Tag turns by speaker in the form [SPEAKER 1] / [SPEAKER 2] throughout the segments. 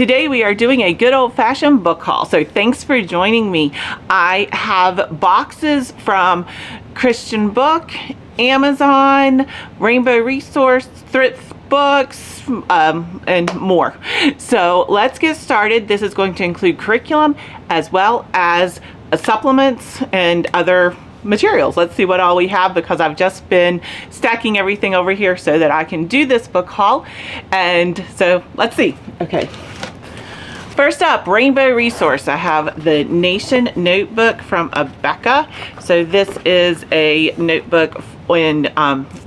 [SPEAKER 1] Today we are doing a good old-fashioned book haul, so thanks for joining me. I have boxes from Christian Book, Amazon, Rainbow Resource, Thrift Books, and more. So let's get started. This is going to include curriculum as well as supplements and other materials. Let's see what all we have, because I've just been stacking everything over here so that I can do this book haul. And so let's see. Okay. First up, Rainbow Resource. I have the Nation Notebook from Abeka. So this is a notebook when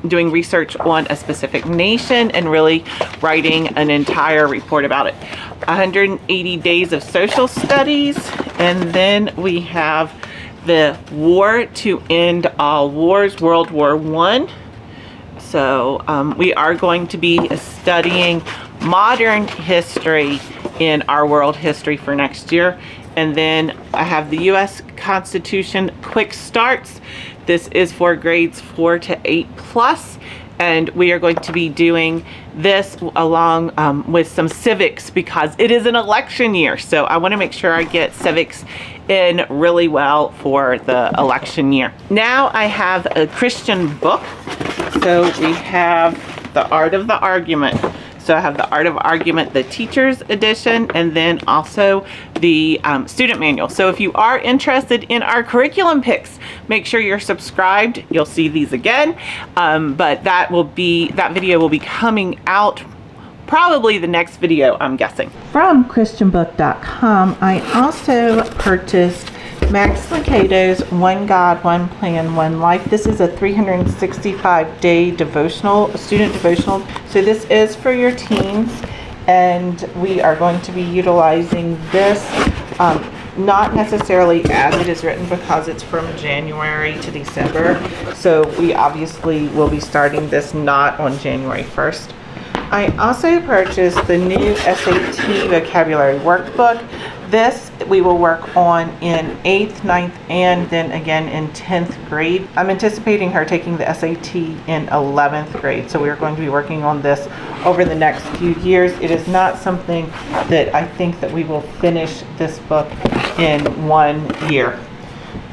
[SPEAKER 1] doing research on a specific nation and really writing an entire report about it. 180 Days of Social Studies. And then we have the War to End All Wars, World War I. So we are going to be studying modern history in our world history for next year. And then I have the U.S. Constitution Quick Starts. This is for grades 4 to 8 plus. And we are going to be doing this along with some civics, because it is an election year. So I want to make sure I get civics in really well for the election year. Now I have a Christian book. So we have The Art of the Argument. So I have The Art of Argument, the teacher's edition, and then also the student manual. So if you are interested in our curriculum picks, make sure you're subscribed. You'll see these again, but that video will be coming out probably the next video, I'm guessing. From christianbook.com, I also purchased Max Lucado's One God, One Plan, One Life. This is a 365-day devotional, student devotional. So this is for your teens, and we are going to be utilizing this, not necessarily as it is written, because it's from January to December. So we obviously will be starting this not on January 1st. I also purchased the new SAT vocabulary workbook. This we will work on in 8th, 9th, and then again in 10th grade. I'm anticipating her taking the SAT in 11th grade. So we're going to be working on this over the next few years. It is not something that I think that we will finish this book in 1 year.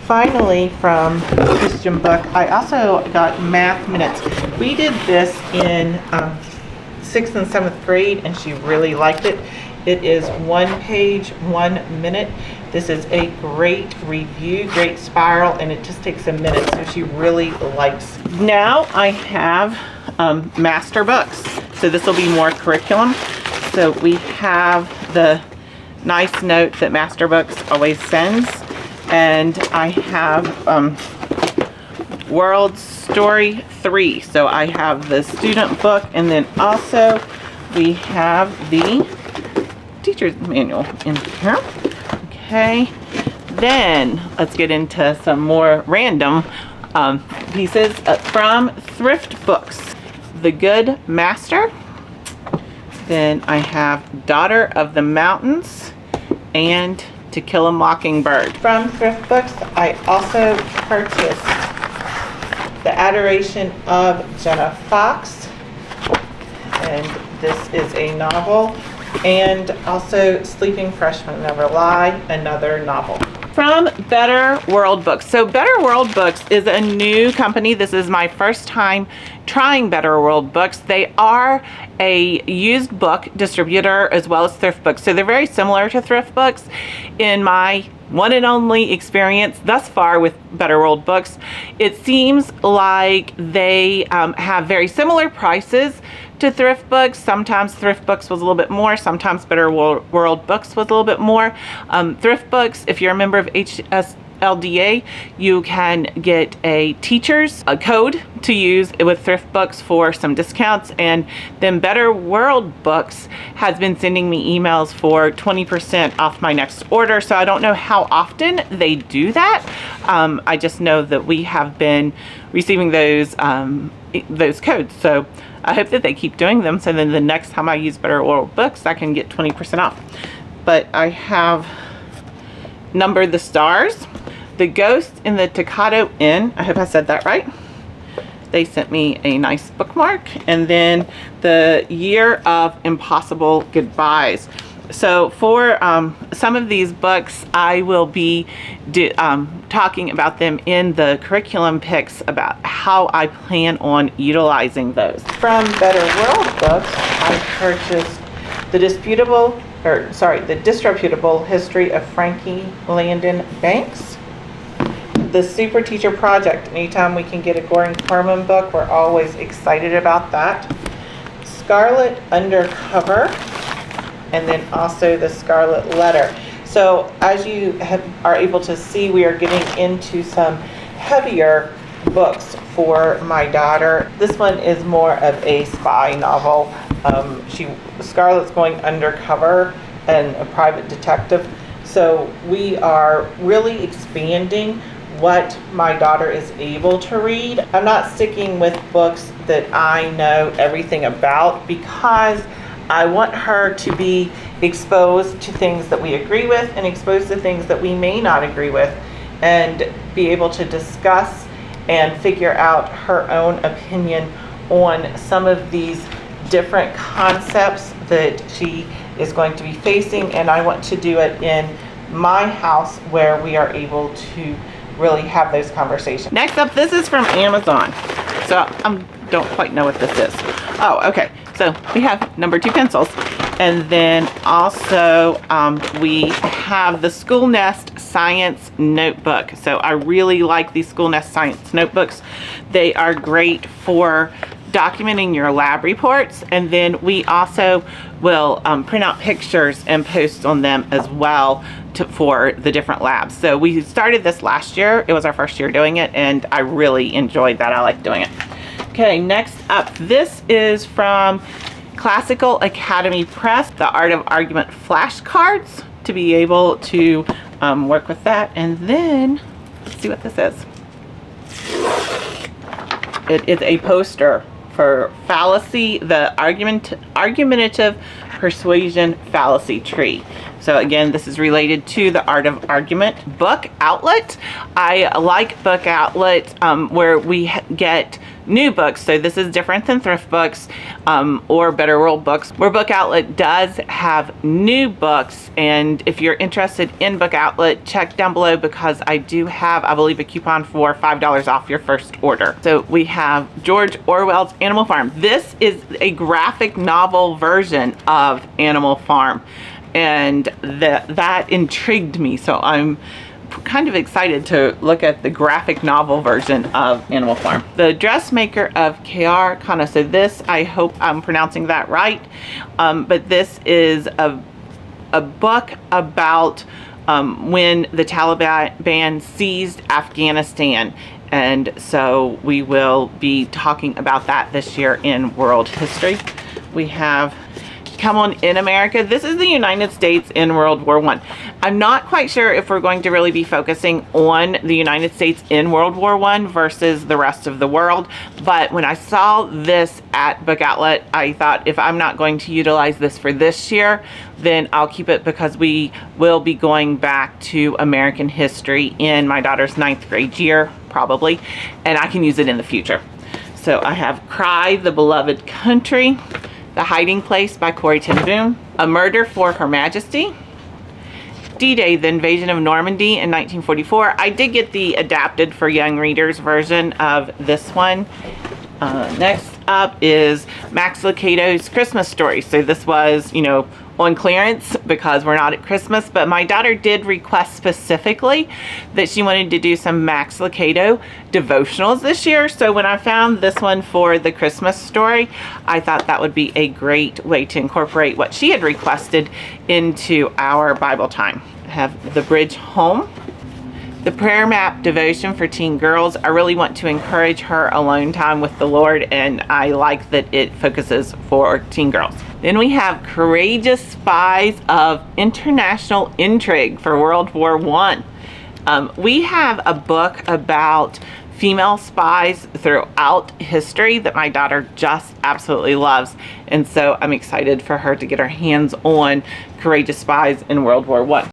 [SPEAKER 1] Finally, from Christian Book, I also got Math Minutes. We did this in 6th and 7th grade, and she really liked it. It is 1 page, 1 minute. This is a great review, great spiral, and it just takes a minute, so she really likes. Now I have master books. So this will be more curriculum. So we have the nice note that Master Books always sends, and I have World Story 3. So I have the student book, and then also we have the teacher's manual in here. Okay, then let's get into some more random pieces from Thrift Books. The Good Master. Then I have Daughter of the Mountains and To Kill a Mockingbird. From Thrift Books, I also purchased The Adoration of Jenna Fox, and this is a novel, and also Sleeping Freshmen Never Lie, another novel. From Better World Books. So Better World Books is a new company. This is my first time trying Better World Books. They are a used book distributor as well as thrift books. So they're very similar to thrift books. In my one and only experience thus far with Better World Books, it seems like they have very similar prices to thrift books. Sometimes thrift books was a little bit more, sometimes Better World Books was a little bit more. Thrift books, if you're a member of HSLDA, you can get a teacher's code to use with thrift books for some discounts. And then Better World Books has been sending me emails for 20% off my next order. So I don't know how often they do that. I just know that we have been receiving those codes. So I hope that they keep doing them, so then the next time I use Better World Books, I can get 20% off. But I have Number the Stars, The Ghost in the Tocado Inn. I hope I said that right. They sent me a nice bookmark. And then The Year of Impossible Goodbyes. So for some of these books, I will be talking about them in the curriculum picks about how I plan on utilizing those. From Better World Books, I purchased the Disreputable History of Frankie Landon Banks. The Super Teacher Project. Anytime we can get a Goring Corman book, we're always excited about that. Scarlet Undercover, and then also the Scarlet Letter. So as you are able to see, we are getting into some heavier books for my daughter. This one is more of a spy novel. Scarlet's going undercover and a private detective. So we are really expanding what my daughter is able to read. I'm not sticking with books that I know everything about, because I want her to be exposed to things that we agree with and exposed to things that we may not agree with, and be able to discuss and figure out her own opinion on some of these different concepts that she is going to be facing. And I want to do it in my house where we are able to really have those conversations. Next up, this is from Amazon. So I don't quite know what this is. Oh, okay. So we have number 2 pencils. And then also we have the School Nest Science Notebook. So I really like these School Nest Science Notebooks. They are great for documenting your lab reports, and then we also will print out pictures and post on them as well for the different labs. So we started this last year. It was our first year doing it, and I really enjoyed that. I like doing it. Okay, next up, this is from Classical Academy Press, the Art of Argument flashcards, to be able to work with that. And then let's see what this is. It is a poster for Fallacy, the Argumentative Persuasion Fallacy Tree. So again, this is related to the Art of Argument. Book Outlet. I like Book Outlet where we get new books. So this is different than Thrift Books or Better World Books, where Book Outlet does have new books. And if you're interested in Book Outlet, check down below, because I do have, I believe, a coupon for $5 off your first order. So we have George Orwell's Animal Farm. This is a graphic novel version of Animal Farm, and that intrigued me. So I'm kind of excited to look at the graphic novel version of Animal Farm. The Dressmaker of K.R. Khanna. So this, I hope I'm pronouncing that right, but this is a book about when the Taliban seized Afghanistan. And so we will be talking about that this year in World History. We have Come On in America. This is the United States in World War I. I'm not quite sure if we're going to really be focusing on the United States in World War I versus the rest of the world. But when I saw this at Book Outlet, I thought, if I'm not going to utilize this for this year, then I'll keep it, because we will be going back to American history in my daughter's 9th grade year, probably, and I can use it in the future. So I have Cry, the Beloved Country, The Hiding Place by Corrie ten Boom, A Murder for Her Majesty, D-Day, the Invasion of Normandy in 1944. I did get the adapted for young readers version of this one. Next up is Max Lucado's Christmas Story. So this was, on clearance because we're not at Christmas, but my daughter did request specifically that she wanted to do some Max Lucado devotionals this year. So when I found this one for the Christmas Story, I thought that would be a great way to incorporate what she had requested into our Bible time. I have The Bridge Home, the Prayer Map devotion for teen girls. I really want to encourage her alone time with the Lord, and I like that it focuses for teen girls. Then we have Courageous Spies of International Intrigue for World War I. We have a book about female spies throughout history that my daughter just absolutely loves, and so I'm excited for her to get her hands on Courageous Spies in World War I.